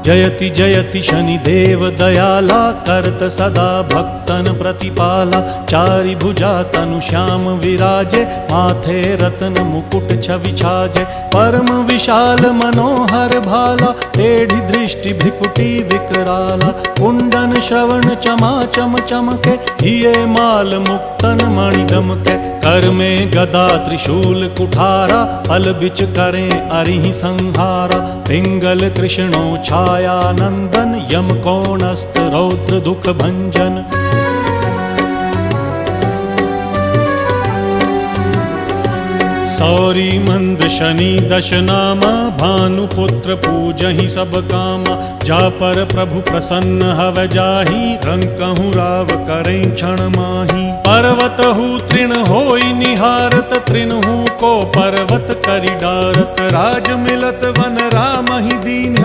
जयति जयति शनिदेव दयाला, करत सदा भक्तन प्रतिपाला। चारि भुजा तनु श्याम विराजे, माथे रत्न मुकुट छवि छाजे। परम विशाल मनोहर भाला, टेढ़ी दृष्टि भ्रिकुटी विकराला। कुंडन श्रवण चमा चम चमके, हिये माल मुक्तन मणि दमके। कर में गदा त्रिशूल कुठारा, फल बिच करें अरिहि संहारा। पिंगल कृष्णो छाया नंदन, यम कोणस्थ रौद्र दुख भंजन। सौरी मंद शनि दश नामा, भानुपुत्र पूजहि सब कामा। जा पर प्रभु प्रसन्न हव जाहि, रंकहु राव करें क्षण माही। पर्वत हु तृण होई निहारत, तृणहु को पर्वत करि डारत। राज मिलत वन राम ही दीन